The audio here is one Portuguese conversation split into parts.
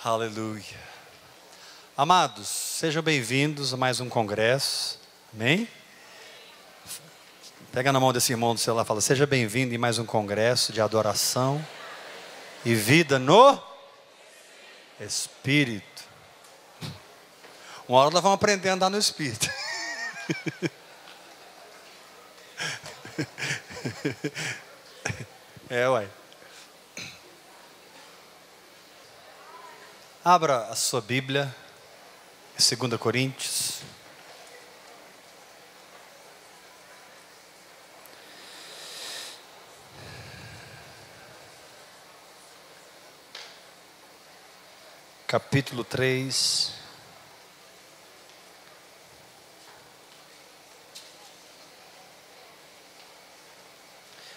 Aleluia. Amados, sejam bem-vindos a mais um congresso. Amém? Pega na mão desse irmão do celular e fala: seja bem-vindo em mais um congresso de adoração e vida no Espírito. Uma hora nós vamos aprender a andar no Espírito. Uai. Abra a sua Bíblia, 2 Coríntios. Capítulo 3.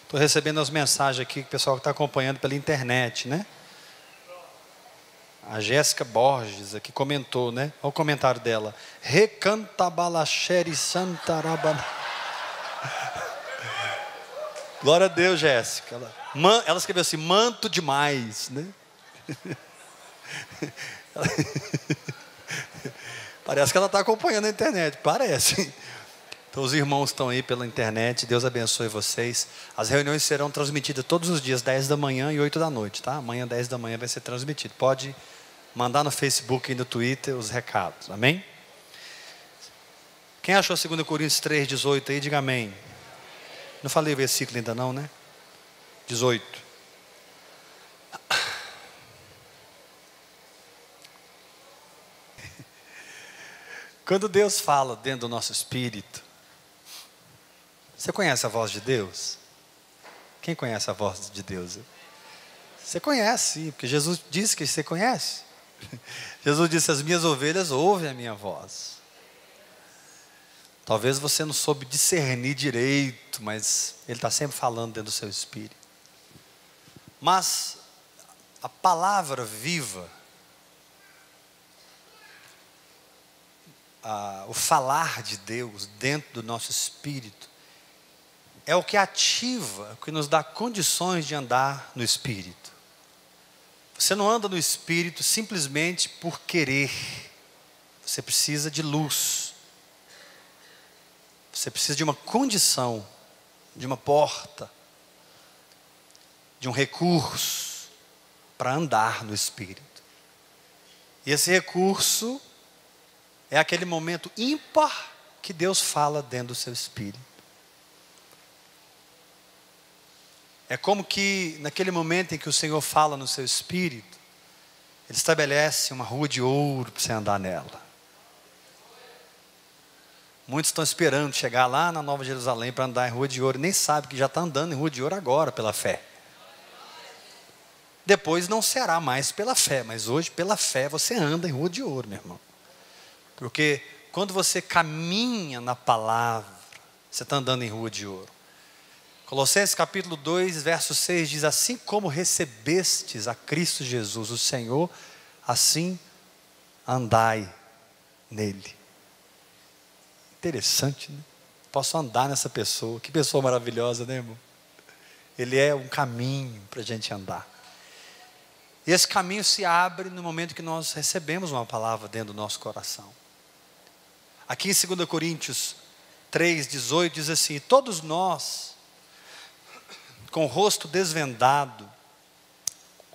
Estou recebendo as mensagens aqui que o pessoal está acompanhando pela internet, né? A Jéssica Borges aqui comentou, né? Olha o comentário dela. Recantabalachere santarabana. Glória a Deus, Jéssica. Ela escreveu assim: manto demais, né? Parece que ela está acompanhando a internet, parece. Então os irmãos estão aí pela internet, Deus abençoe vocês. As reuniões serão transmitidas todos os dias, 10 da manhã e 8 da noite, tá? Amanhã, 10 da manhã, vai ser transmitido. Pode mandar no Facebook e no Twitter os recados, amém? Quem achou 2 Coríntios 3, 18 aí, diga amém. Não falei o versículo ainda não, né? 18. Quando Deus fala dentro do nosso espírito, você conhece a voz de Deus? Quem conhece a voz de Deus? Você conhece, sim, porque Jesus disse que você conhece. Jesus disse: as minhas ovelhas ouvem a minha voz. Talvez você não soube discernir direito, mas Ele está sempre falando dentro do seu espírito. Mas a palavra viva, o falar de Deus dentro do nosso espírito, é o que ativa, o que nos dá condições de andar no Espírito. Você não anda no Espírito simplesmente por querer. Você precisa de luz. Você precisa de uma condição, de uma porta, de um recurso para andar no Espírito. E esse recurso é aquele momento ímpar que Deus fala dentro do seu espírito. É como que naquele momento em que o Senhor fala no seu espírito, Ele estabelece uma rua de ouro para você andar nela. Muitos estão esperando chegar lá na Nova Jerusalém para andar em rua de ouro, e nem sabem que já está andando em rua de ouro agora pela fé. Depois não será mais pela fé, mas hoje pela fé você anda em rua de ouro, meu irmão. Porque quando você caminha na palavra, você está andando em rua de ouro. Colossenses capítulo 2, verso 6 diz: assim como recebestes a Cristo Jesus, o Senhor, assim andai nele. Interessante, né? Posso andar nessa pessoa. Que pessoa maravilhosa, né, irmão? Ele é um caminho para a gente andar. E esse caminho se abre no momento que nós recebemos uma palavra dentro do nosso coração. Aqui em 2 Coríntios 3, 18 diz assim: todos nós, com o rosto desvendado,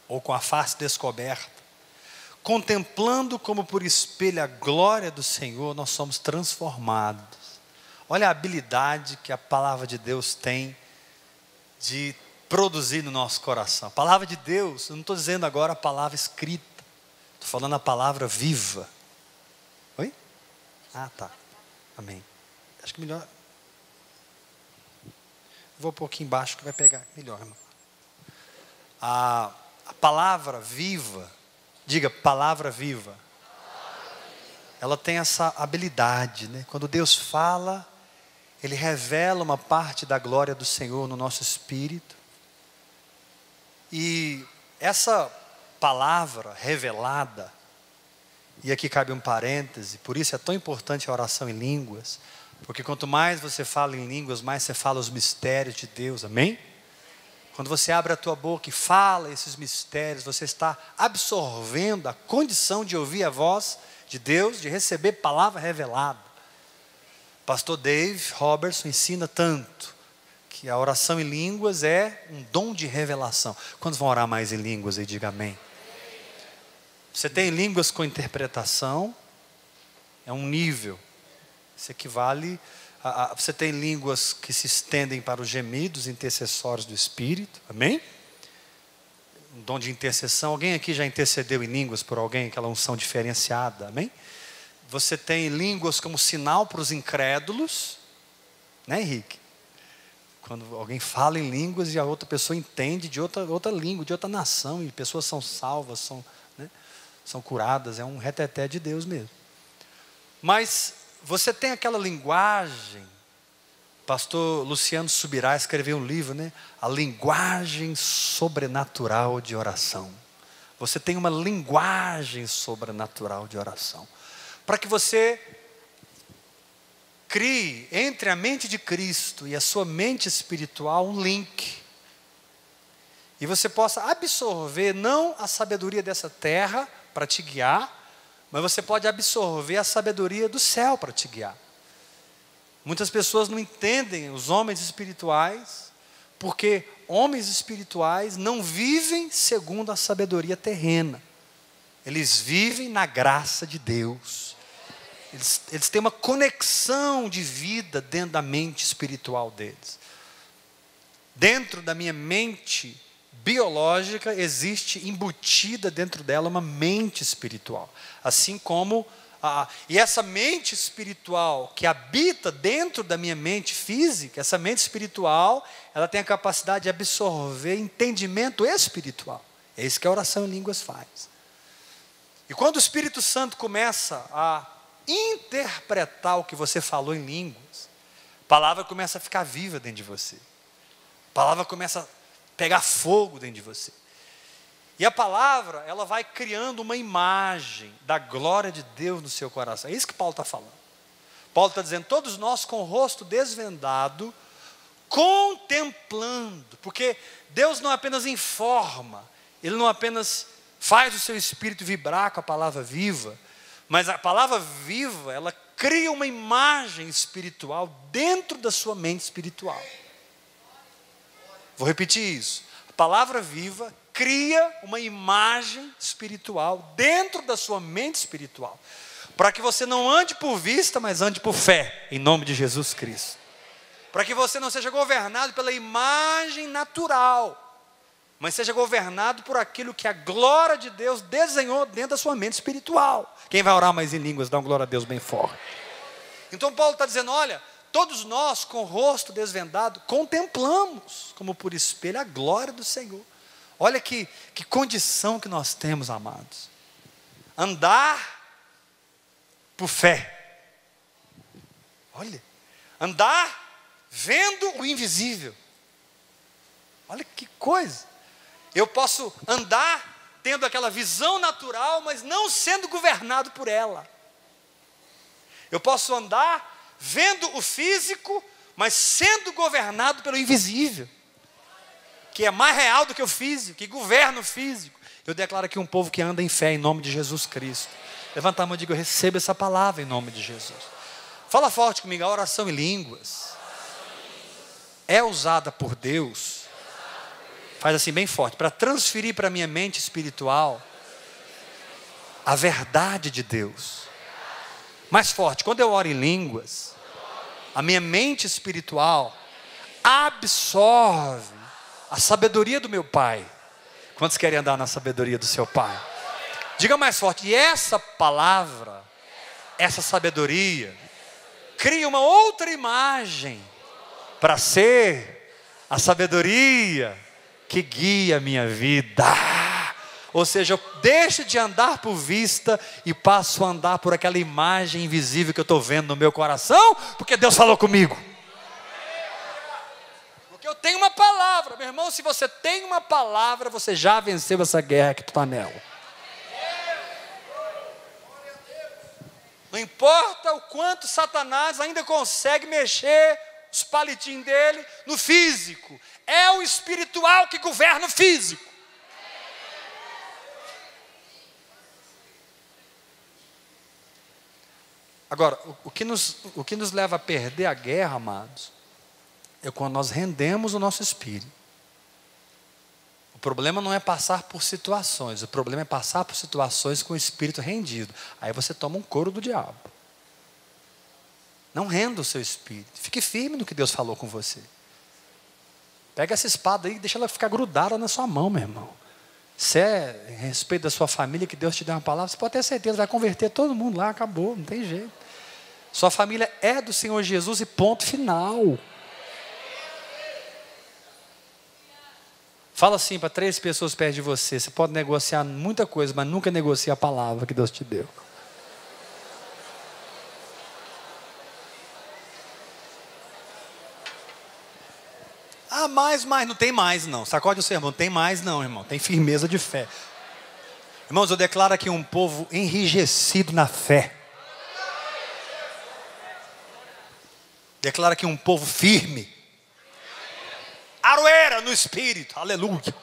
ou com a face descoberta, contemplando como por espelho a glória do Senhor, nós somos transformados. Olha a habilidade que a palavra de Deus tem de produzir no nosso coração. A palavra de Deus, eu não estou dizendo agora a palavra escrita, estou falando a palavra viva. Oi? Ah, tá. Amém. Acho que melhor. Vou pôr aqui embaixo que vai pegar melhor, irmão. A palavra viva, diga palavra viva. Ela tem essa habilidade, né? Quando Deus fala, Ele revela uma parte da glória do Senhor no nosso espírito. E essa palavra revelada, e aqui cabe um parêntese, por isso é tão importante a oração em línguas, porque quanto mais você fala em línguas, mais você fala os mistérios de Deus, amém? Quando você abre a tua boca e fala esses mistérios, você está absorvendo a condição de ouvir a voz de Deus, de receber palavra revelada. Pastor Dave Robertson ensina tanto que a oração em línguas é um dom de revelação. Quantos vão orar mais em línguas aí? Diga amém. Você tem línguas com interpretação, é um nível. Isso equivale a você tem línguas que se estendem para os gemidos intercessórios do Espírito. Amém? Um dom de intercessão. Alguém aqui já intercedeu em línguas por alguém? Aquela unção diferenciada. Amém? Você tem línguas como sinal para os incrédulos. Né, Henrique? Quando alguém fala em línguas e a outra pessoa entende de outra língua, de outra nação, e pessoas são salvas, são curadas, é um reteté de Deus mesmo. Mas você tem aquela linguagem, pastor Luciano Subirá escreveu um livro, né? A linguagem sobrenatural de oração. Você tem uma linguagem sobrenatural de oração. Para que você crie entre a mente de Cristo e a sua mente espiritual um link. E você possa absorver não a sabedoria dessa terra para te guiar, mas você pode absorver a sabedoria do céu para te guiar. Muitas pessoas não entendem os homens espirituais, porque homens espirituais não vivem segundo a sabedoria terrena. Eles vivem na graça de Deus. Eles têm uma conexão de vida dentro da mente espiritual deles. Dentro da minha mente biológica existe embutida dentro dela uma mente espiritual. Assim como, e essa mente espiritual que habita dentro da minha mente física, essa mente espiritual, ela tem a capacidade de absorver entendimento espiritual. É isso que a oração em línguas faz. E quando o Espírito Santo começa a interpretar o que você falou em línguas, a palavra começa a ficar viva dentro de você. A palavra começa a pegar fogo dentro de você. E a palavra, ela vai criando uma imagem da glória de Deus no seu coração. É isso que Paulo está falando. Paulo está dizendo, todos nós com o rosto desvendado, contemplando, porque Deus não apenas informa, Ele não apenas faz o seu espírito vibrar com a palavra viva, mas a palavra viva, ela cria uma imagem espiritual dentro da sua mente espiritual. Vou repetir isso. A palavra viva cria uma imagem espiritual dentro da sua mente espiritual, para que você não ande por vista, mas ande por fé, em nome de Jesus Cristo. Para que você não seja governado pela imagem natural, mas seja governado por aquilo que a glória de Deus desenhou dentro da sua mente espiritual. Quem vai orar mais em línguas, dá uma glória a Deus bem forte. Então Paulo está dizendo, olha, todos nós com o rosto desvendado, contemplamos, como por espelho, a glória do Senhor. Olha que condição que nós temos, amados. Andar por fé. Olha, andar vendo o invisível. Olha que coisa. Eu posso andar tendo aquela visão natural, mas não sendo governado por ela. Eu posso andar vendo o físico, mas sendo governado pelo invisível, que é mais real do que o físico, que governa o físico. Eu declaro aqui um povo que anda em fé em nome de Jesus Cristo. Levanta a mão e diga, eu recebo essa palavra em nome de Jesus. Fala forte comigo, a oração em línguas é usada por Deus, faz assim bem forte, para transferir para a minha mente espiritual a verdade de Deus. Mais forte, quando eu oro em línguas, a minha mente espiritual absorve a sabedoria do meu Pai. Quantos querem andar na sabedoria do seu Pai? Diga mais forte, e essa palavra, essa sabedoria, cria uma outra imagem, para ser a sabedoria que guia a minha vida. Ou seja, eu deixo de andar por vista e passo a andar por aquela imagem invisível que eu estou vendo no meu coração, porque Deus falou comigo. Porque eu tenho uma palavra, meu irmão, se você tem uma palavra, você já venceu essa guerra que tu está nela. Não importa o quanto Satanás ainda consegue mexer os palitinhos dele no físico, É o espiritual que governa o físico. Agora, o que nos leva a perder a guerra, amados, é quando nós rendemos o nosso espírito. O problema não é passar por situações, o problema é passar por situações com o espírito rendido. Aí você toma um couro do diabo. Não renda o seu espírito, fique firme no que Deus falou com você. Pega essa espada aí e deixa ela ficar grudada na sua mão, meu irmão. Se é em respeito da sua família que Deus te deu uma palavra, você pode ter certeza, vai converter todo mundo lá, acabou, não tem jeito. Sua família é do Senhor Jesus e ponto final. Fala assim para 3 pessoas perto de você. Você pode negociar muita coisa, mas nunca negocie a palavra que Deus te deu. Ah, mais, não tem mais não. Sacode o sermão, não tem mais não, irmão. Tem firmeza de fé. Irmãos, eu declaro aqui um povo enrijecido na fé. Declaro aqui um povo firme. Aroeira no espírito, aleluia.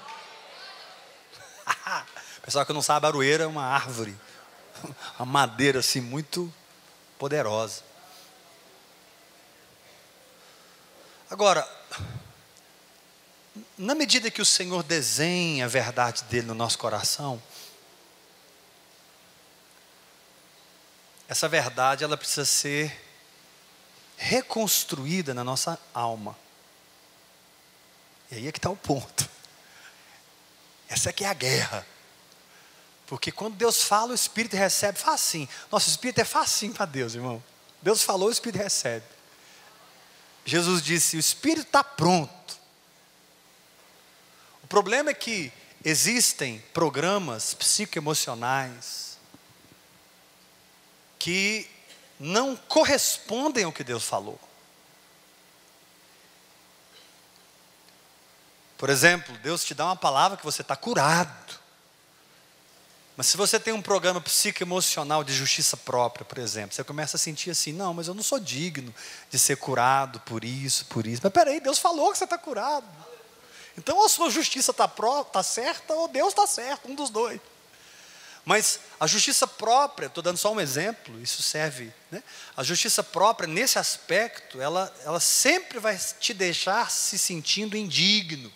Pessoal que não sabe, aroeira é uma árvore, uma madeira assim muito poderosa. Agora, na medida que o Senhor desenha a verdade dele no nosso coração, essa verdade ela precisa ser reconstruída na nossa alma. E aí é que está o ponto. Essa aqui é a guerra. Porque quando Deus fala, o Espírito recebe facinho. Nosso Espírito é facinho para Deus, irmão. Deus falou, o Espírito recebe. Jesus disse, o Espírito está pronto. O problema é que existem programas psicoemocionais que não correspondem ao que Deus falou. Por exemplo, Deus te dá uma palavra que você está curado. Mas se você tem um programa psicoemocional de justiça própria, por exemplo, você começa a sentir assim, não, mas eu não sou digno de ser curado por isso. Mas peraí, Deus falou que você está curado. Então ou a sua justiça está certa ou Deus está certo, um dos dois. Mas a justiça própria, estou dando só um exemplo, isso serve, né? A justiça própria, nesse aspecto, ela sempre vai te deixar se sentindo indigno.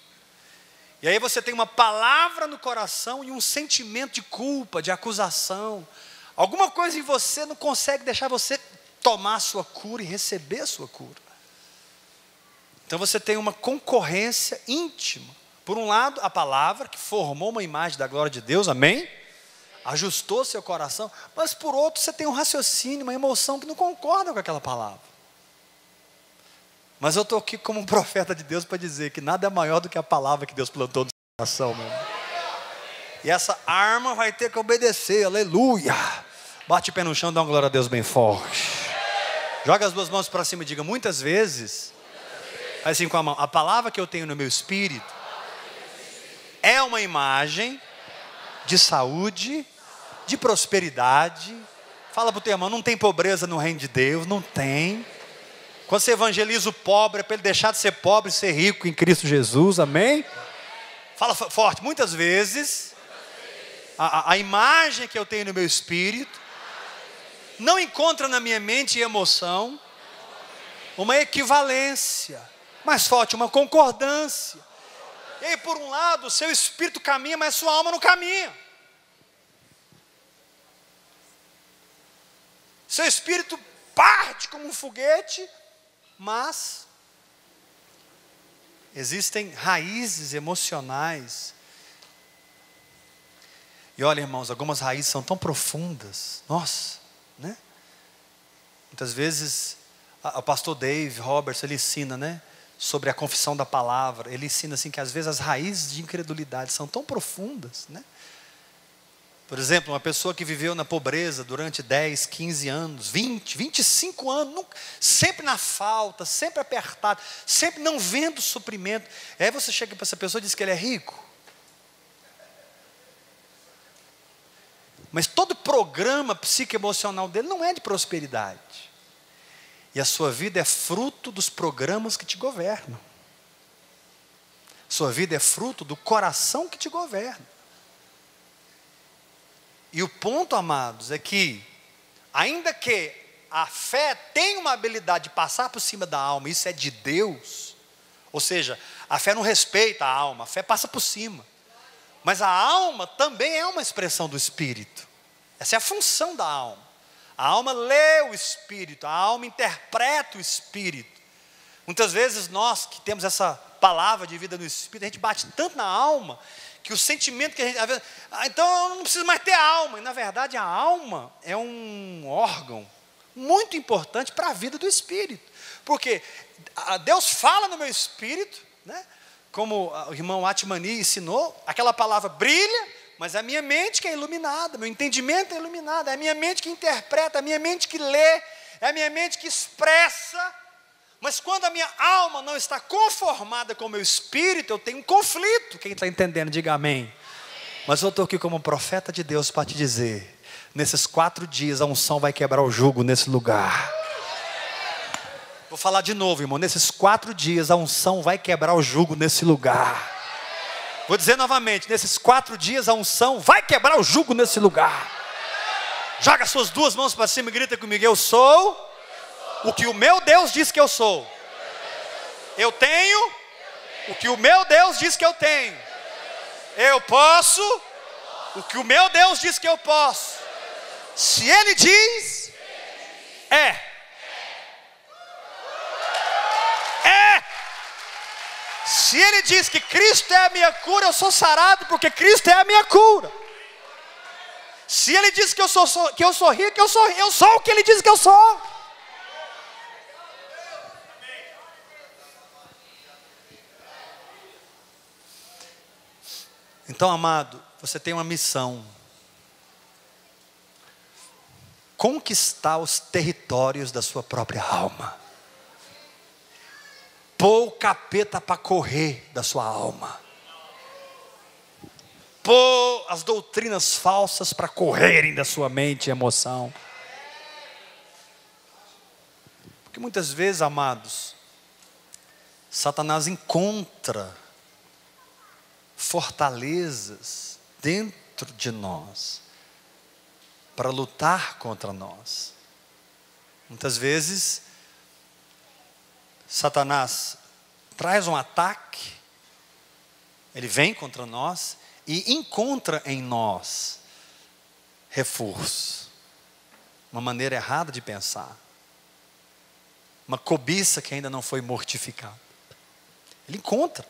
E aí você tem uma palavra no coração e um sentimento de culpa, de acusação. Alguma coisa em você não consegue deixar você tomar a sua cura e receber a sua cura. Então você tem uma concorrência íntima. Por um lado, a palavra que formou uma imagem da glória de Deus, amém? Ajustou seu coração. Mas por outro, você tem um raciocínio, uma emoção que não concorda com aquela palavra. Mas eu estou aqui como um profeta de Deus para dizer que nada é maior do que a palavra que Deus plantou no seu coração, meu irmão. E essa arma vai ter que obedecer, aleluia. Bate o pé no chão, dá uma glória a Deus bem forte. Joga as 2 mãos para cima e diga, muitas vezes, faz assim com a mão, a palavra que eu tenho no meu espírito é uma imagem de saúde, de prosperidade. Fala para o teu irmão, não tem pobreza no reino de Deus, não tem. Quando você evangeliza o pobre, é para ele deixar de ser pobre e ser rico em Cristo Jesus, amém? Fala forte, muitas vezes, a imagem que eu tenho no meu espírito, não encontra na minha mente e emoção, uma equivalência, mais forte, uma concordância. E aí por um lado, o seu espírito caminha, mas sua alma não caminha. Seu espírito parte como um foguete, mas existem raízes emocionais. E olha, irmãos, algumas raízes são tão profundas. Nossa, né? Muitas vezes, o pastor Dave Roberts, ele ensina, né? Sobre a confissão da palavra. Ele ensina assim que às vezes as raízes de incredulidade são tão profundas, né? Por exemplo, uma pessoa que viveu na pobreza durante 10, 15 anos, 20, 25 anos, sempre na falta, sempre apertado, sempre não vendo suprimento. E aí você chega para essa pessoa e diz que ele é rico. Mas todo programa psicoemocional dele não é de prosperidade. E a sua vida é fruto dos programas que te governam. Sua vida é fruto do coração que te governa. E o ponto, amados, é que, ainda que a fé tenha uma habilidade de passar por cima da alma, isso é de Deus. Ou seja, a fé não respeita a alma, a fé passa por cima. Mas a alma também é uma expressão do Espírito. Essa é a função da alma. A alma lê o Espírito, a alma interpreta o Espírito. Muitas vezes nós que temos essa palavra de vida no Espírito, a gente bate tanto na alma, que o sentimento que a gente... então eu não preciso mais ter alma. E na verdade a alma é um órgão muito importante para a vida do Espírito. Porque Deus fala no meu Espírito, né? Como o irmão Atmani ensinou, aquela palavra brilha, mas é a minha mente que é iluminada, meu entendimento é iluminado, é a minha mente que interpreta, é a minha mente que lê, é a minha mente que expressa. Mas quando a minha alma não está conformada com o meu espírito, eu tenho um conflito. Quem está entendendo, diga amém. Mas eu estou aqui como profeta de Deus para te dizer, nesses 4 dias a unção vai quebrar o jugo nesse lugar. Vou falar de novo, irmão, nesses 4 dias a unção vai quebrar o jugo nesse lugar. Vou dizer novamente, nesses 4 dias a unção vai quebrar o jugo nesse lugar. Joga suas 2 mãos para cima e grita comigo, eu sou o que o meu Deus diz que eu sou. Eu tenho o que o meu Deus diz que eu tenho. Eu posso o que o meu Deus diz que eu posso. Se Ele diz, é. Se Ele diz que Cristo é a minha cura, eu sou sarado porque Cristo é a minha cura. Se Ele diz que eu sou rico, eu sou o que Ele diz que eu sou. Então, amado, você tem uma missão: conquistar os territórios da sua própria alma. Pôr o capeta para correr da sua alma. Pôr as doutrinas falsas para correrem da sua mente e emoção. Porque muitas vezes, amados, Satanás encontra fortalezas dentro de nós para lutar contra nós. Muitas vezes Satanás traz um ataque, ele vem contra nós e encontra em nós reforço, uma maneira errada de pensar, uma cobiça que ainda não foi mortificada. Ele encontra.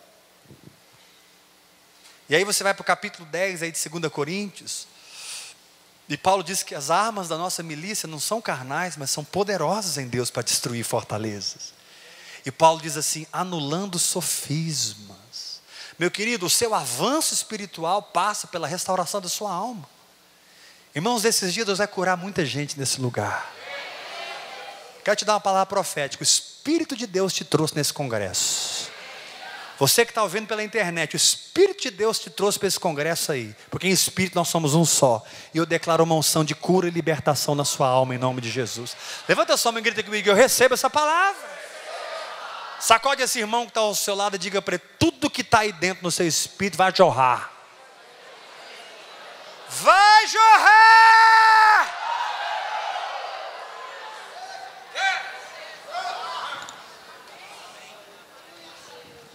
E aí você vai para o capítulo 10 aí de 2 Coríntios, e Paulo diz que as armas da nossa milícia não são carnais, mas são poderosas em Deus para destruir fortalezas. E Paulo diz assim, anulando sofismas. Meu querido, o seu avanço espiritual passa pela restauração da sua alma. Irmãos, esses dias Deus vai curar muita gente nesse lugar. Quero te dar uma palavra profética. O Espírito de Deus te trouxe nesse congresso. Você que está ouvindo pela internet, o Espírito de Deus te trouxe para esse congresso aí. Porque em Espírito nós somos um só. E eu declaro uma unção de cura e libertação na sua alma em nome de Jesus. Levanta a sua mão e grita comigo, eu recebo essa palavra. Sacode esse irmão que está ao seu lado e diga para ele, tudo que está aí dentro no seu espírito vai jorrar. Vai jorrar!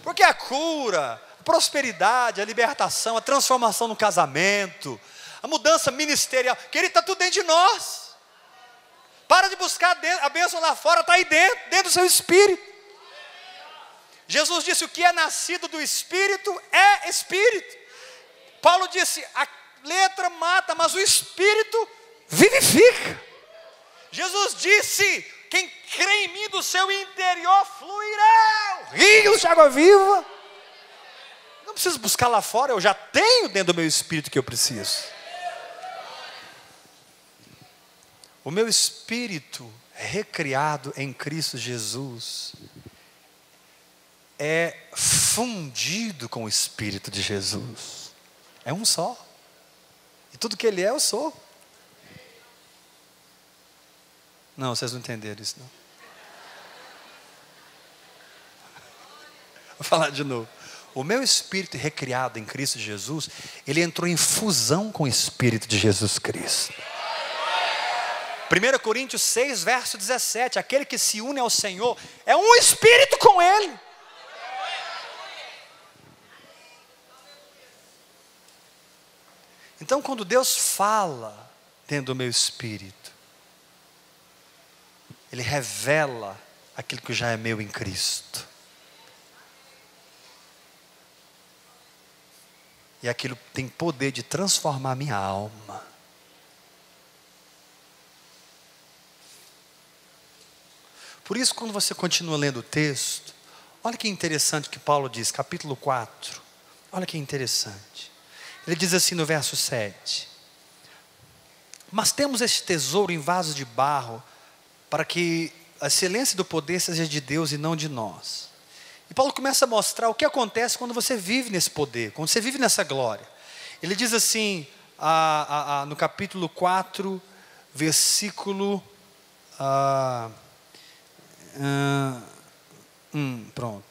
Porque a cura, a prosperidade, a libertação, a transformação no casamento, a mudança ministerial, querido, está tudo dentro de nós. Para de buscar a bênção lá fora, está aí dentro do seu espírito. Jesus disse, o que é nascido do Espírito é Espírito. Paulo disse, a letra mata, mas o Espírito vivifica. Jesus disse, quem crê em mim do seu interior fluirão rios de água viva. Não preciso buscar lá fora, eu já tenho dentro do meu espírito o que eu preciso. O meu espírito recriado em Cristo Jesus é fundido com o Espírito de Jesus. É um só. E tudo que Ele é, eu sou. Não, vocês não entenderam isso, não. Vou falar de novo. O meu espírito recriado em Cristo Jesus, ele entrou em fusão com o Espírito de Jesus Cristo. 1 Coríntios 6, verso 17, aquele que se une ao Senhor, é um espírito com Ele. Então quando Deus fala dentro do meu espírito, Ele revela aquilo que já é meu em Cristo. E aquilo tem poder de transformar minha alma. Por isso, quando você continua lendo o texto, olha que interessante que Paulo diz, capítulo 4. Olha que interessante. Ele diz assim no verso 7. Mas temos este tesouro em vasos de barro, para que a excelência do poder seja de Deus e não de nós. E Paulo começa a mostrar o que acontece quando você vive nesse poder, quando você vive nessa glória. Ele diz assim, no capítulo 4, versículo... pronto.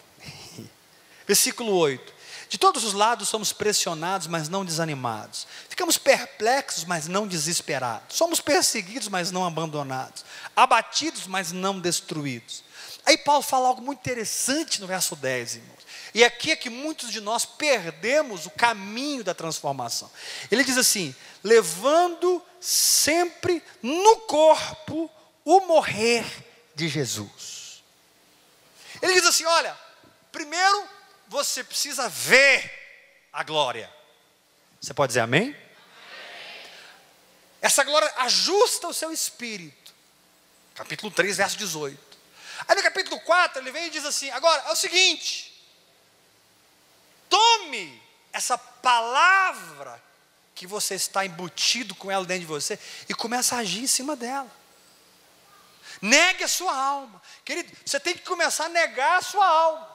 Versículo 8. De todos os lados somos pressionados, mas não desanimados. Ficamos perplexos, mas não desesperados. Somos perseguidos, mas não abandonados. Abatidos, mas não destruídos. Aí Paulo fala algo muito interessante no verso 10, irmãos. E aqui é que muitos de nós perdemos o caminho da transformação. Ele diz assim, levando sempre no corpo o morrer de Jesus. Ele diz assim, olha, primeiro você precisa ver a glória. Você pode dizer amém? Amém. Essa glória ajusta o seu espírito. Capítulo 3, verso 18. Aí no capítulo 4 ele vem e diz assim, agora é o seguinte, tome essa palavra que você está embutido com ela dentro de você e começa a agir em cima dela. Negue a sua alma. Querido, você tem que começar a negar a sua alma.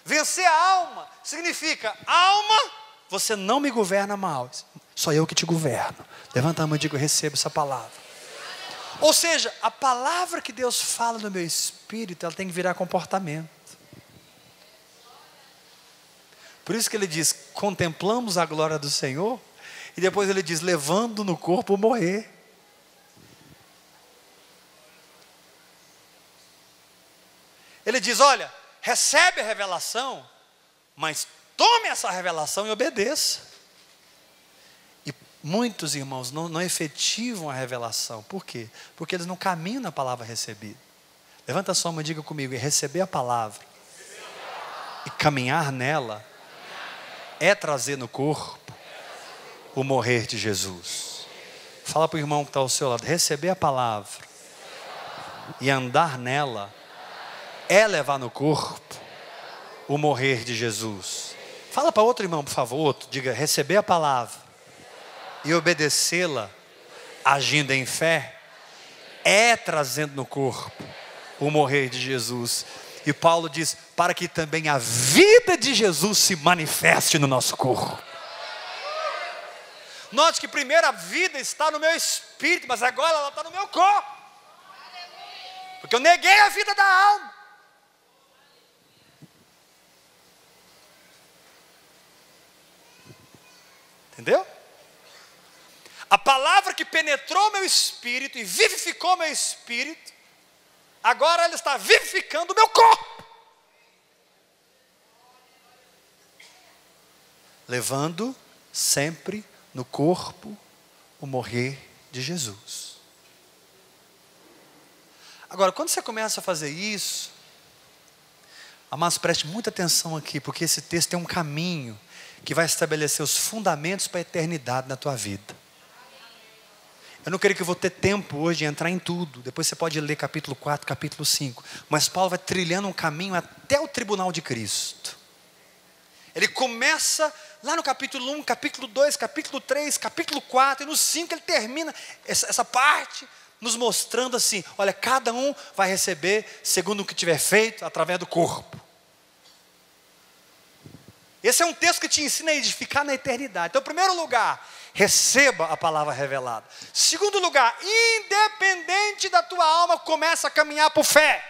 Vencer a alma significa, alma, você não me governa mal, só eu que te governo. Levanta a mão e diga, eu recebo essa palavra. Ou seja, a palavra que Deus fala no meu espírito, ela tem que virar comportamento. Por isso que ele diz, contemplamos a glória do Senhor, e depois ele diz, levando no corpo o morrer. Ele diz, olha, recebe a revelação, mas tome essa revelação e obedeça. E muitos irmãos não efetivam a revelação. Por quê? Porque eles não caminham na palavra recebida. Levanta a sua mão e diga comigo, é receber a palavra e caminhar nela é trazer no corpo o morrer de Jesus. Fala para o irmão que está ao seu lado, receber a palavra e andar nela é levar no corpo o morrer de Jesus. Fala para outro irmão, por favor, outro, diga, receber a palavra e obedecê-la, agindo em fé, é trazendo no corpo o morrer de Jesus. E Paulo diz, para que também a vida de Jesus se manifeste no nosso corpo. Note que primeiro a vida está no meu espírito, mas agora ela está no meu corpo. Porque eu neguei a vida da alma. Entendeu? A palavra que penetrou meu espírito e vivificou meu espírito, agora ela está vivificando o meu corpo. Levando sempre no corpo o morrer de Jesus. Agora, quando você começa a fazer isso, amados, preste muita atenção aqui, porque esse texto tem um caminho que vai estabelecer os fundamentos para a eternidade na tua vida. Eu não creio que eu vou ter tempo hoje de entrar em tudo. Depois você pode ler capítulo 4, capítulo 5. Mas Paulo vai trilhando um caminho até o tribunal de Cristo. Ele começa lá no capítulo 1, capítulo 2, capítulo 3, capítulo 4. E no 5 ele termina essa parte nos mostrando assim, olha, cada um vai receber segundo o que tiver feito através do corpo. Esse é um texto que te ensina a edificar na eternidade. Então, em primeiro lugar, receba a palavra revelada. Segundo lugar, independente da tua alma, começa a caminhar por fé.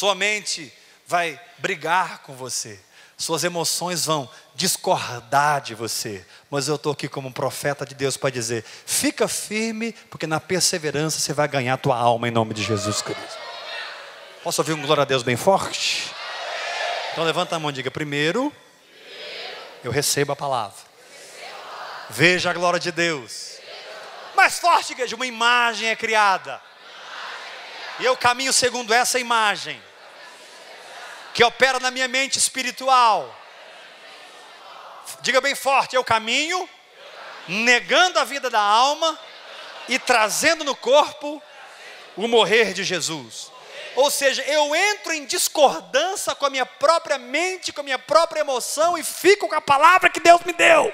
Sua mente vai brigar com você. Suas emoções vão discordar de você. Mas eu estou aqui como um profeta de Deus para dizer: fica firme, porque na perseverança você vai ganhar a tua alma em nome de Jesus Cristo. Posso ouvir um glória a Deus bem forte? Então levanta a mão e diga: primeiro, eu recebo a palavra. Veja a glória de Deus. Mais forte, igreja, uma imagem é criada. E eu caminho segundo essa imagem, que opera na minha mente espiritual. Diga bem forte: eu caminho negando a vida da alma e trazendo no corpo o morrer de Jesus. Ou seja, eu entro em discordância com a minha própria mente, com a minha própria emoção, e fico com a palavra que Deus me deu.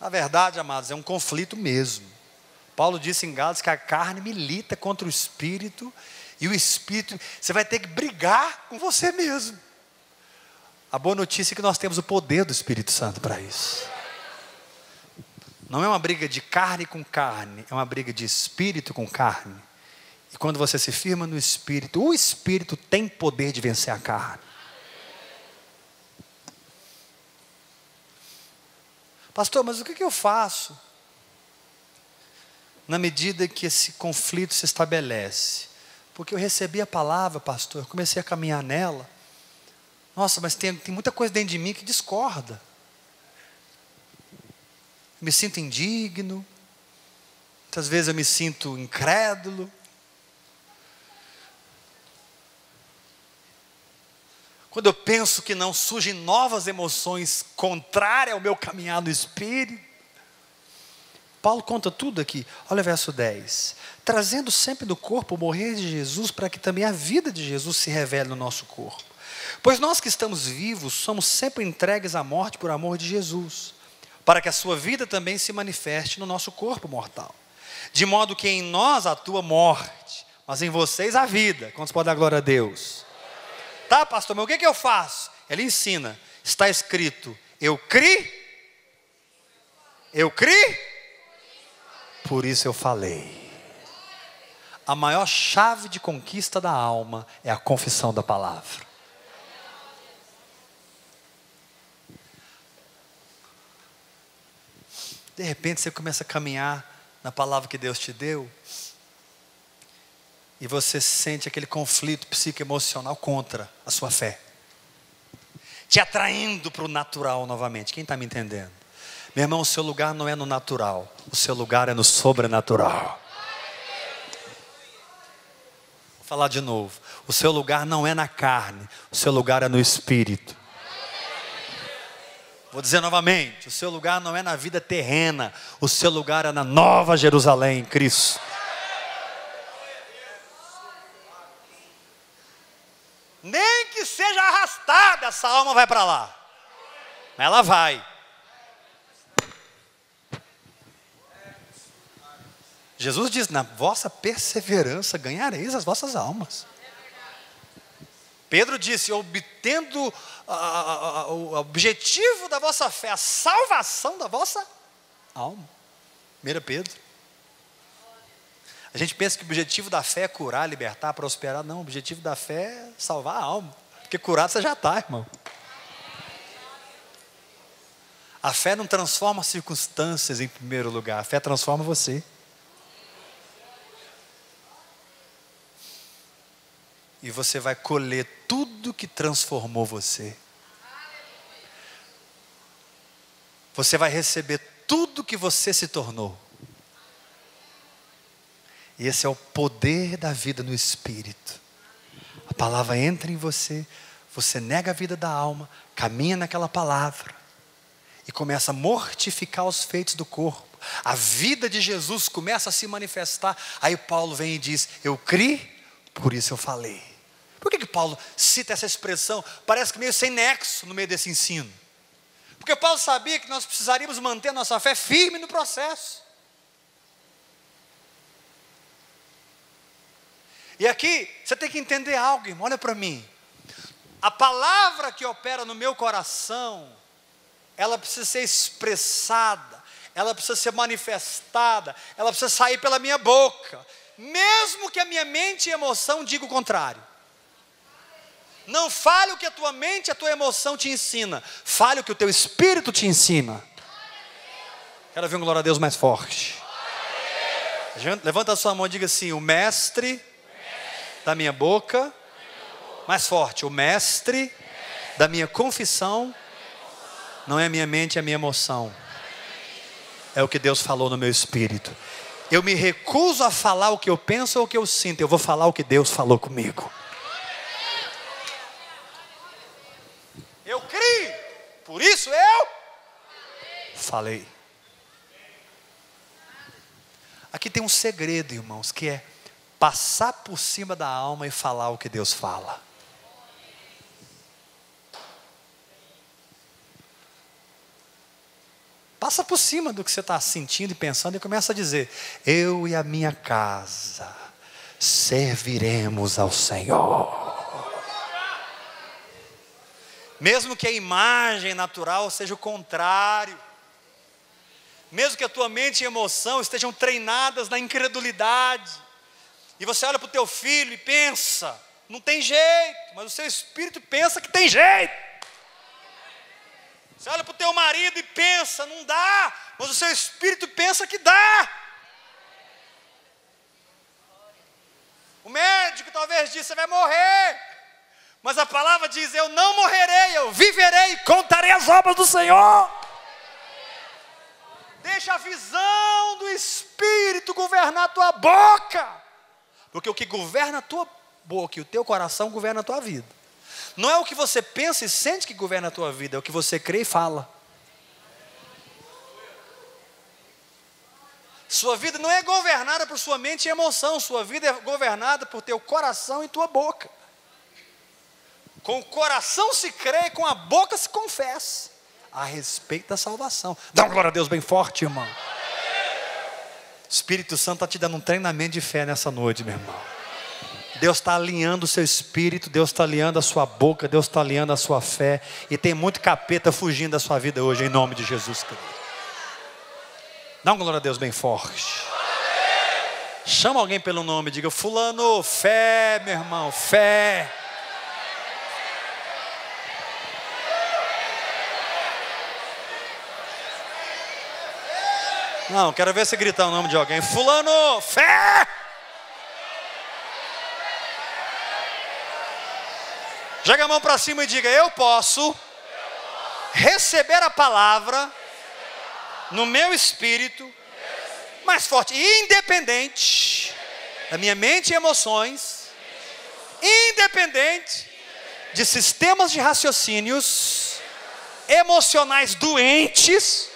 Na verdade, amados, é um conflito mesmo. Paulo disse em Gálatas que a carne milita contra o espírito, e o espírito, você vai ter que brigar com você mesmo. A boa notícia é que nós temos o poder do Espírito Santo para isso. Não é uma briga de carne com carne, é uma briga de espírito com carne. E quando você se firma no espírito, o espírito tem poder de vencer a carne. Pastor, mas o que eu faço na medida que esse conflito se estabelece? Porque eu recebi a palavra, pastor, eu comecei a caminhar nela. Nossa, mas tem muita coisa dentro de mim que discorda. Me sinto indigno, muitas vezes eu me sinto incrédulo. Quando eu penso que não, surgem novas emoções contrárias ao meu caminhar no Espírito. Paulo conta tudo aqui. Olha o verso 10. Trazendo sempre do corpo o morrer de Jesus, para que também a vida de Jesus se revele no nosso corpo. Pois nós que estamos vivos, somos sempre entregues à morte por amor de Jesus, para que a sua vida também se manifeste no nosso corpo mortal. De modo que em nós atua morte, mas em vocês a vida. Quantos podem dar glória a Deus? Tá, pastor, mas o que eu faço? Ele ensina, está escrito: eu criei, por isso eu falei. A maior chave de conquista da alma é a confissão da palavra. De repente você começa a caminhar na palavra que Deus te deu, e você sente aquele conflito psicoemocional contra a sua fé, te atraindo para o natural novamente. Quem está me entendendo? Meu irmão, o seu lugar não é no natural, o seu lugar é no sobrenatural. Vou falar de novo. O seu lugar não é na carne, o seu lugar é no Espírito. Vou dizer novamente, o seu lugar não é na vida terrena, o seu lugar é na Nova Jerusalém em Cristo. Nem que seja arrastada, essa alma vai para lá. Ela vai. Jesus diz: na vossa perseverança ganhareis as vossas almas. Pedro disse: obtendo o objetivo da vossa fé, a salvação da vossa alma. 1 Pedro. A gente pensa que o objetivo da fé é curar, libertar, prosperar. Não, o objetivo da fé é salvar a alma. Porque curado você já está, irmão. A fé não transforma circunstâncias em primeiro lugar, a fé transforma você. E você vai colher tudo que transformou você. Você vai receber tudo que você se tornou. E esse é o poder da vida no Espírito. A palavra entra em você, você nega a vida da alma, caminha naquela palavra e começa a mortificar os feitos do corpo. A vida de Jesus começa a se manifestar. Aí Paulo vem e diz: eu criei, por isso eu falei. Por que Paulo cita essa expressão? Parece que meio sem nexo no meio desse ensino. Porque Paulo sabia que nós precisaríamos manter a nossa fé firme no processo. E aqui, você tem que entender algo, irmão, olha para mim. A palavra que opera no meu coração, ela precisa ser expressada, ela precisa ser manifestada, ela precisa sair pela minha boca, mesmo que a minha mente e emoção digam o contrário. Não fale o que a tua mente e a tua emoção te ensina, fale o que o teu espírito te ensina. Quero ver um glória a Deus mais forte. Levanta a sua mão e diga assim: o mestre da minha boca, mais forte, o mestre da minha confissão, não é a minha mente, é a minha emoção, é o que Deus falou no meu espírito. Eu me recuso a falar o que eu penso ou o que eu sinto, eu vou falar o que Deus falou comigo. Eu criei, por isso eu falei. Aqui tem um segredo, irmãos, que é passar por cima da alma e falar o que Deus fala. Passa por cima do que você está sentindo e pensando e começa a dizer: eu e a minha casa serviremos ao Senhor. Mesmo que a imagem natural seja o contrário, mesmo que a tua mente e emoção estejam treinadas na incredulidade, e você olha para o teu filho e pensa, não tem jeito, mas o seu espírito pensa que tem jeito. Você olha para o teu marido e pensa, não dá, mas o seu espírito pensa que dá. O médico talvez disse: você vai morrer, mas a palavra diz: eu não morrerei, eu viverei e contarei as obras do Senhor. Deixa a visão do Espírito governar a tua boca, porque o que governa a tua boca e o teu coração governa a tua vida. Não é o que você pensa e sente que governa a tua vida, é o que você crê e fala. Sua vida não é governada por sua mente e emoção, sua vida é governada por teu coração e tua boca. Com o coração se crê e com a boca se confessa a respeito da salvação. Dá uma glória a Deus bem forte, irmão. O Espírito Santo está te dando um treinamento de fé nessa noite, meu irmão. Deus está alinhando o seu espírito, Deus está alinhando a sua boca, Deus está alinhando a sua fé. E tem muito capeta fugindo da sua vida hoje, em nome de Jesus Cristo. Dá uma glória a Deus bem forte. Chama alguém pelo nome, diga: fulano, fé, meu irmão, fé. Não, quero ver você gritar o nome de alguém. Fulano, fé. Joga a mão para cima e diga: eu posso receber a palavra no meu espírito, mais forte, independente da minha mente e emoções, independente de sistemas de raciocínios emocionais doentes.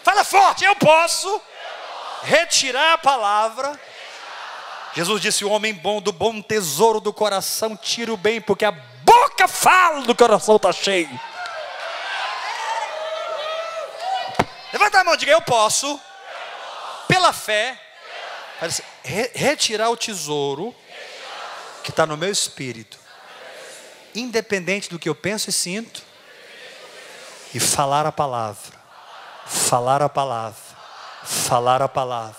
Fala forte: eu posso retirar a palavra. Jesus disse: o homem bom do bom tesouro do coração tira o bem, porque a boca fala do coração está cheio. Levanta a mão e diga: eu posso, pela fé, retirar o tesouro que está no meu espírito, independente do que eu penso e sinto, e falar a palavra. Falar a palavra, falar a palavra,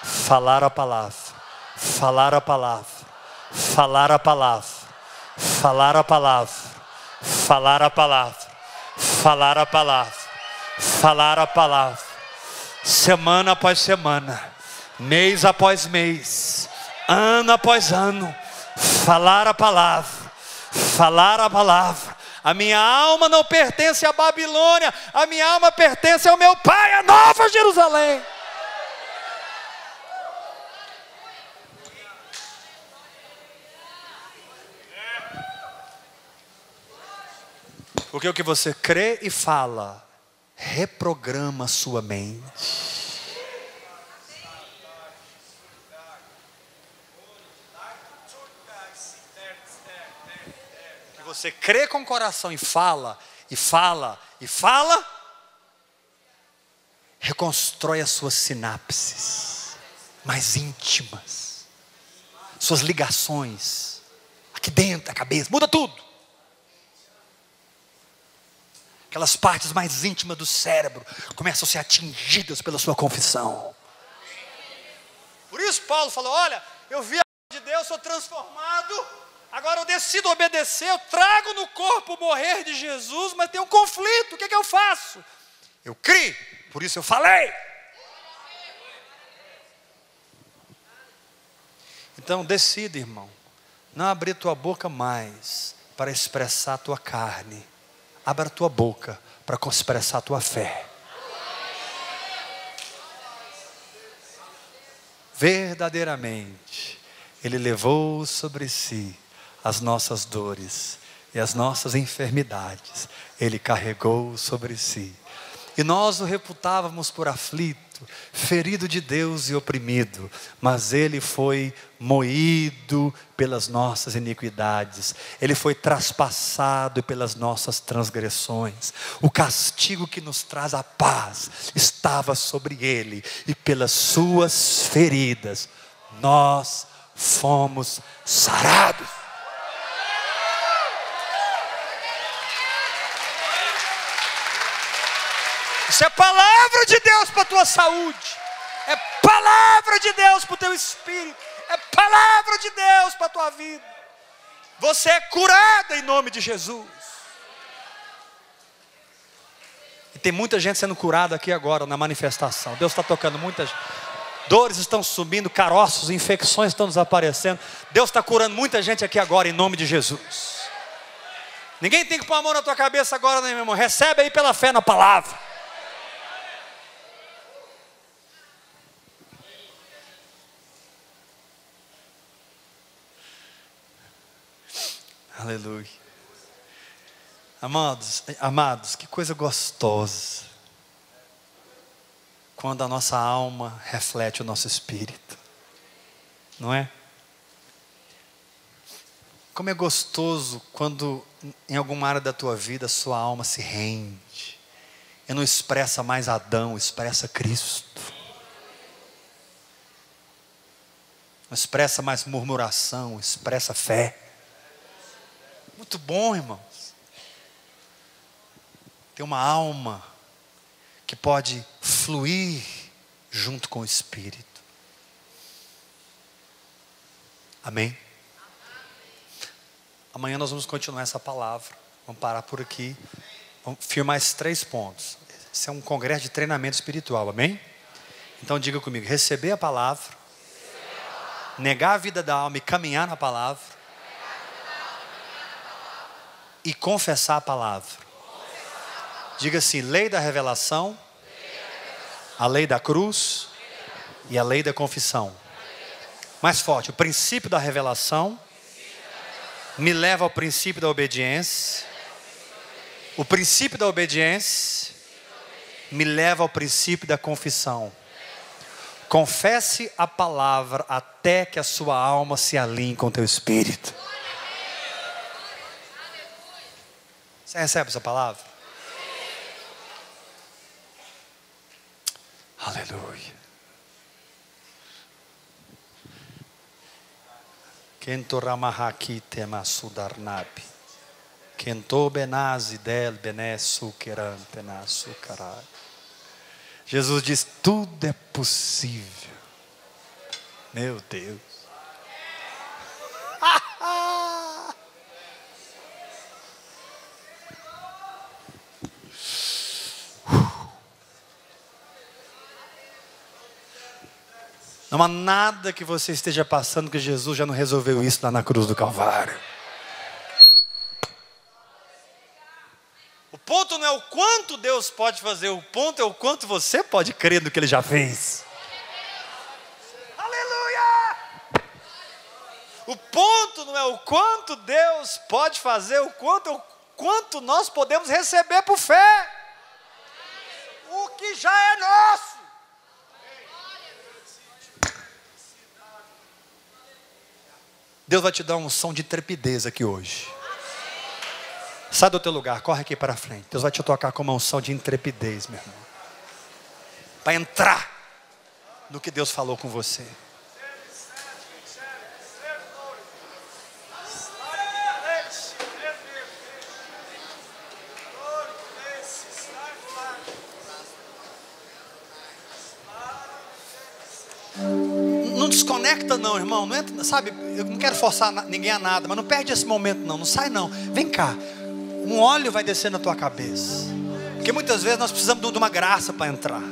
falar a palavra, falar a palavra, falar a palavra, falar a palavra, falar a palavra, falar a palavra, falar a palavra, semana após semana, mês após mês, ano após ano, falar a palavra, falar a palavra. A minha alma não pertence à Babilônia, a minha alma pertence ao meu Pai, a Nova Jerusalém. Porque o que você crê e fala reprograma sua mente. Você crê com o coração e fala, e fala, e fala, reconstrói as suas sinapses mais íntimas, suas ligações, aqui dentro da cabeça, muda tudo. aquelas partes mais íntimas do cérebro começam a ser atingidas pela sua confissão. Por isso Paulo falou: olha, eu vi a de Deus, sou transformado, agora eu decido obedecer, eu trago no corpo o morrer de Jesus, mas tem um conflito, o que eu faço? Eu criei, por isso eu falei. Então decida, irmão, não abrir tua boca mais para expressar a tua carne. Abra a tua boca para expressar a tua fé. Verdadeiramente, Ele levou sobre si as nossas dores e as nossas enfermidades. Ele carregou sobre si. E nós o reputávamos por aflito, ferido de Deus e oprimido, mas Ele foi moído pelas nossas iniquidades, Ele foi traspassado pelas nossas transgressões. O castigo que nos traz a paz estava sobre Ele, e pelas suas feridas nós fomos sarados. Isso é palavra de Deus para a tua saúde, é palavra de Deus para o teu espírito, é palavra de Deus para a tua vida. Você é curada em nome de Jesus. E tem muita gente sendo curada aqui agora na manifestação. Deus está tocando muita gente. Dores estão subindo, caroços, infecções estão desaparecendo. Deus está curando muita gente aqui agora em nome de Jesus. Ninguém tem que pôr a mão na tua cabeça agora, né, meu irmão? Recebe aí pela fé na palavra. Aleluia. Amados, que coisa gostosa quando a nossa alma reflete o nosso espírito, não é? Como é gostoso quando em alguma área da tua vida a sua alma se rende e não expressa mais Adão, expressa Cristo. Não expressa mais murmuração, expressa fé. Muito bom, irmãos. Ter uma alma que pode fluir junto com o Espírito. Amém? Amanhã nós vamos continuar essa palavra. Vamos parar por aqui. Vamos firmar esses 3 pontos. Esse é um congresso de treinamento espiritual, amém? Então diga comigo: receber a palavra, negar a vida da alma e caminhar na palavra, e confessar a palavra. Diga assim: lei da revelação, a lei da cruz e a lei da confissão. Mais forte: o princípio da revelação me leva ao princípio da obediência. O princípio da obediência me leva ao princípio da confissão. Confesse a palavra até que a sua alma se alinhe com o teu espírito. Você recebe essa palavra? Aleluia. Kento ramahaki tema sudarnabi. Kento benazi del benesu keran penasu karai. Jesus diz: tudo é possível. Meu Deus. Não há nada que você esteja passando que Jesus já não resolveu isso lá na cruz do Calvário. O ponto não é o quanto Deus pode fazer, o ponto é o quanto você pode crer no que Ele já fez. Aleluia! O ponto não é o quanto Deus pode fazer, o quanto nós podemos receber por fé. O que já é nosso. Deus vai te dar um som de trepidez aqui hoje. Sai do teu lugar, corre aqui para frente. Deus vai te tocar com uma unção de intrepidez, meu irmão. Para entrar no que Deus falou com você. desconecta não, irmão. Não entra, sabe, eu não quero forçar ninguém a nada, mas não perde esse momento não. Não sai não. Vem cá. Um óleo vai descer na tua cabeça. Porque muitas vezes nós precisamos de uma graça para entrar.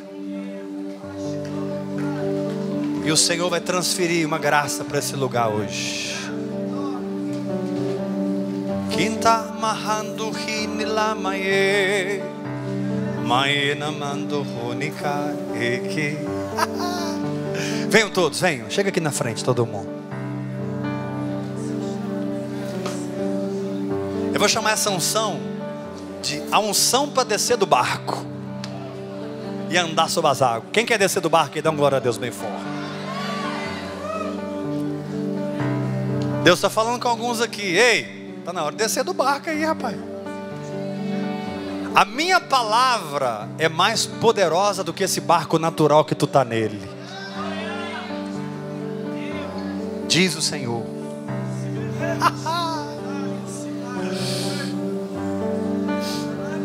E o Senhor vai transferir uma graça para esse lugar hoje. Quinta mahando hinila maye, maye namando ronica eke. Venham todos, venham. Chega aqui na frente, todo mundo. Eu vou chamar essa unção de a unção para descer do barco e andar sobre as águas. Quem quer descer do barco e dá uma glória a Deus bem forte? Deus está falando com alguns aqui. Ei, está na hora de descer do barco aí, rapaz. A minha palavra é mais poderosa do que esse barco natural que tu está nele. Diz o Senhor.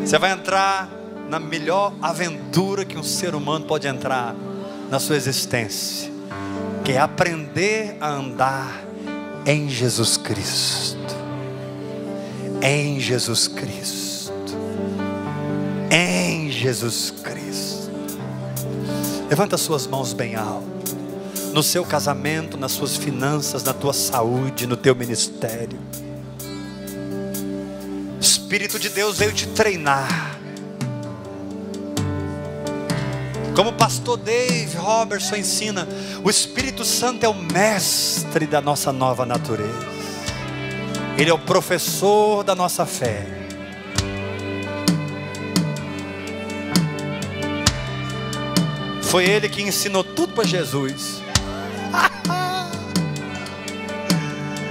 Você vai entrar na melhor aventura que um ser humano pode entrar na sua existência, que é aprender a andar em Jesus Cristo. Em Jesus Cristo. Em Jesus Cristo. Levanta suas mãos bem alto. No seu casamento, nas suas finanças, na tua saúde, no teu ministério. O Espírito de Deus veio te treinar. Como o pastor Dave Robertson ensina, o Espírito Santo é o mestre da nossa nova natureza. Ele é o professor da nossa fé. Foi ele que ensinou tudo para Jesus.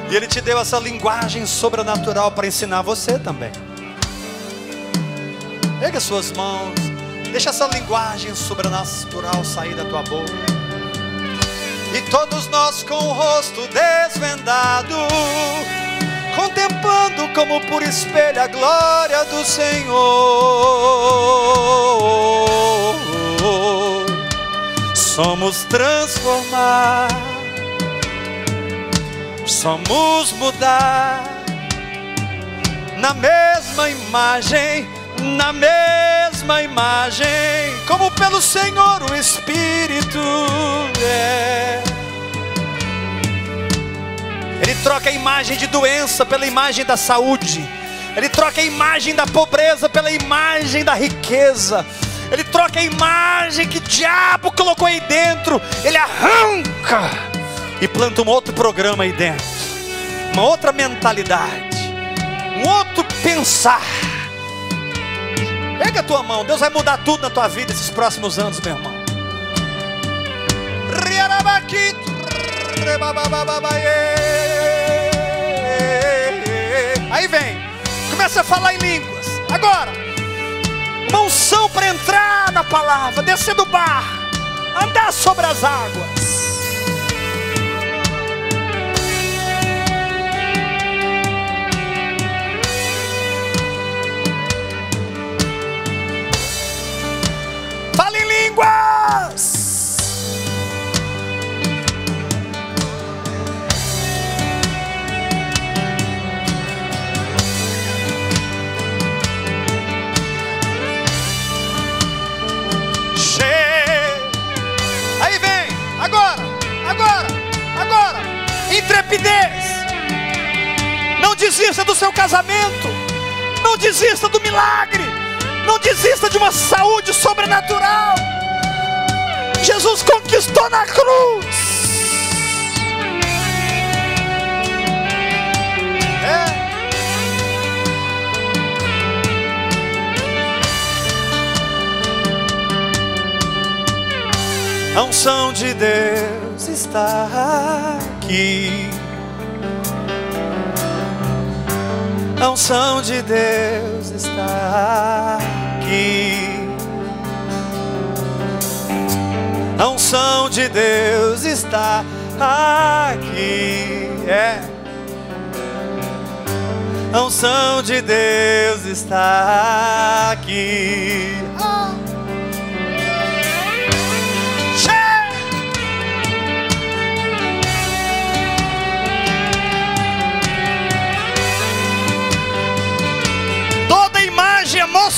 E ele te deu essa linguagem sobrenatural para ensinar você também. Pega suas mãos. Deixa essa linguagem sobrenatural sair da tua boca. E todos nós com o rosto desvendado, contemplando como por espelho a glória do Senhor, somos transformados, somos mudados na mesma imagem, na mesma imagem, como pelo Senhor o Espírito é. Ele troca a imagem de doença pela imagem da saúde. Ele troca a imagem da pobreza pela imagem da riqueza. Ele troca a imagem que o diabo colocou aí dentro. Ele arranca e planta um outro programa aí dentro, uma outra mentalidade, um outro pensar. Pega a tua mão. Deus vai mudar tudo na tua vida esses próximos anos, meu irmão. Aí vem, começa a falar em línguas. Agora, uma unção para entrar na palavra, descer do barco, andar sobre as águas. Fala em línguas. Aí vem, agora, intrepidez. Não desista do seu casamento, não desista do milagre, não desista de uma saúde sobrenatural. Jesus conquistou na cruz. A unção de Deus está aqui. A unção de Deus está aqui. A unção de Deus está aqui. A unção de Deus está aqui.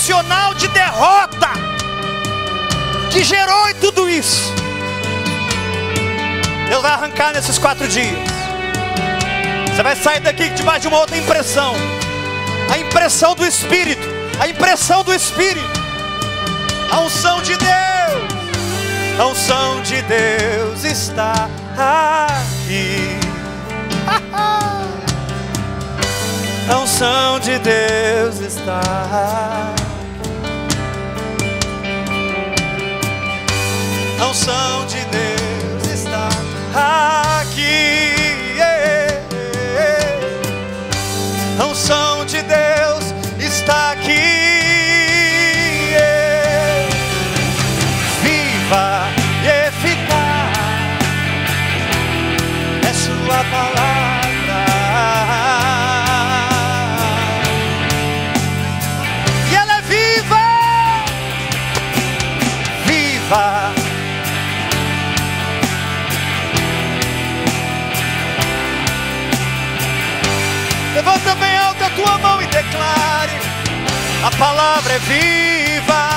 emocional de derrota que gerou tudo isso, Deus vai arrancar nesses 4 dias. Você vai sair daqui debaixo de uma outra impressão, a impressão do Espírito, a impressão do Espírito, a unção de Deus, a unção de Deus está aqui. A unção de Deus está aqui. A unção de Deus está aqui. A unção de Deus está aqui. Viva e eficaz é sua palavra, e ela é viva, viva. Levanta bem alto a tua mão e declare: a palavra é viva.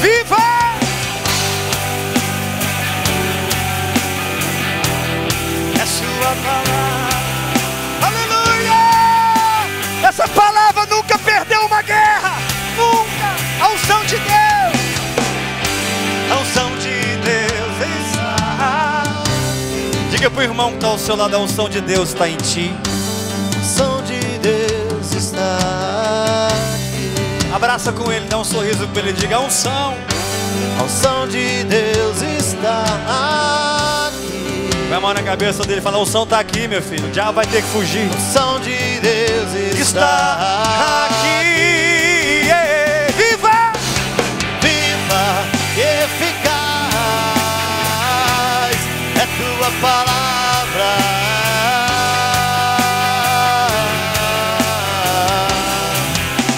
Viva! É sua palavra. Aleluia! Essa palavra nunca perdeu uma guerra. Nunca. A unção de Deus. A unção de Deus está. Diga para o irmão que está ao seu lado: a unção de Deus está em ti. A unção de Deus está aqui. Abraça com ele, dá um sorriso para ele, diga: a unção de Deus está aqui. Põe a mão na cabeça dele e fala: a unção está aqui, meu filho. O diabo vai ter que fugir. A unção de Deus está aqui. Viva! Viva e eficaz é tua palavra.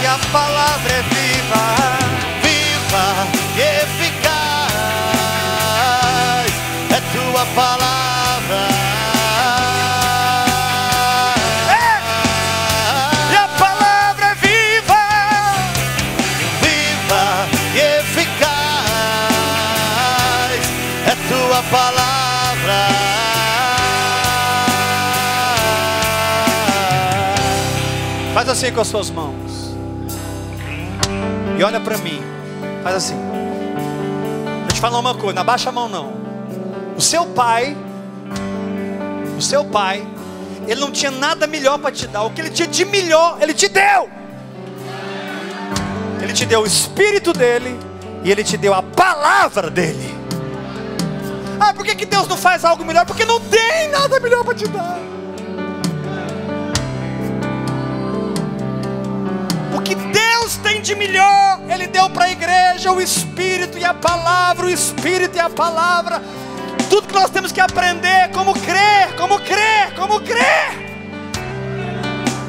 E a palavra é viva. Viva e eficaz é tua palavra. E a palavra é viva. Viva e eficaz é tua palavra. Faz assim com as suas mãos e olha para mim. Faz assim. Deixa eu te falar uma coisa, não abaixa a mão não. O seu pai, ele não tinha nada melhor para te dar. O que ele tinha de melhor, ele te deu. Ele te deu o Espírito dele e ele te deu a palavra dele. Ah, por que Deus não faz algo melhor? Porque não tem nada melhor para te dar. O que Deus tem de melhor, Ele deu para a igreja: o Espírito e a palavra, o Espírito e a palavra. Tudo que nós temos que aprender é como crer, como crer, como crer.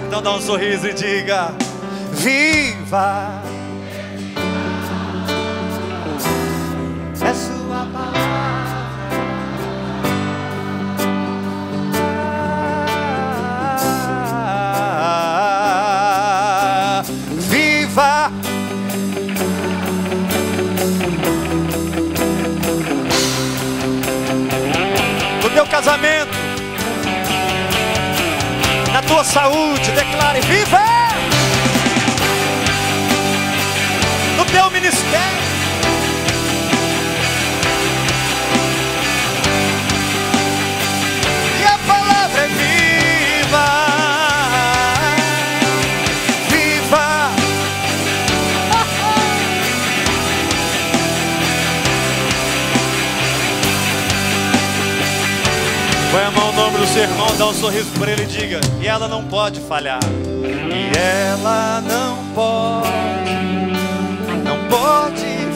Então dá um sorriso e diga: viva é sua palavra. Viva. No teu casamento, na tua saúde, declare: viva! No teu ministério, e a palavra é viva, viva. Põe a mão no ombro do seu irmão, dá um sorriso para ele e diga: e ela não pode falhar. E ela não pode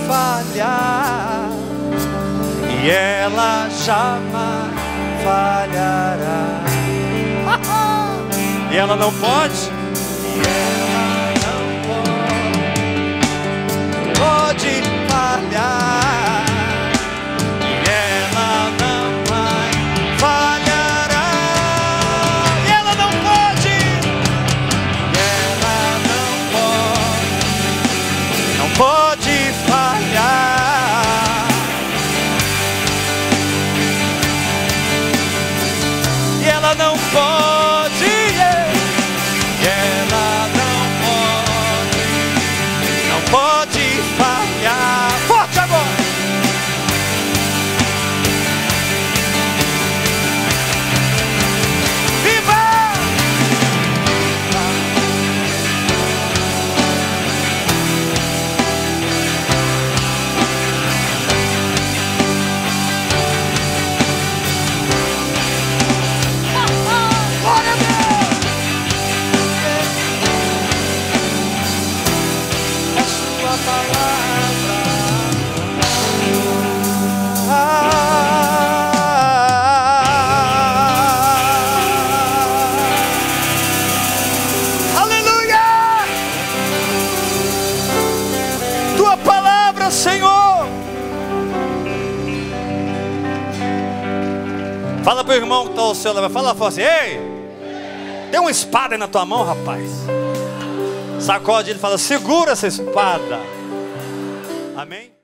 falhar. E ela jamais falhará. E ela não pode. E ela não pode pode falhar. E ela não pode, e ela não pode falhar. Forte agora. Viva! Glória a Deus! É sua palavra. Aleluia! Tua palavra, Senhor. Fala pro irmão que está ao seu lado. Fala assim: ei, tem uma espada aí na tua mão, rapaz. Sacode ele e fala: segura essa espada. Amém?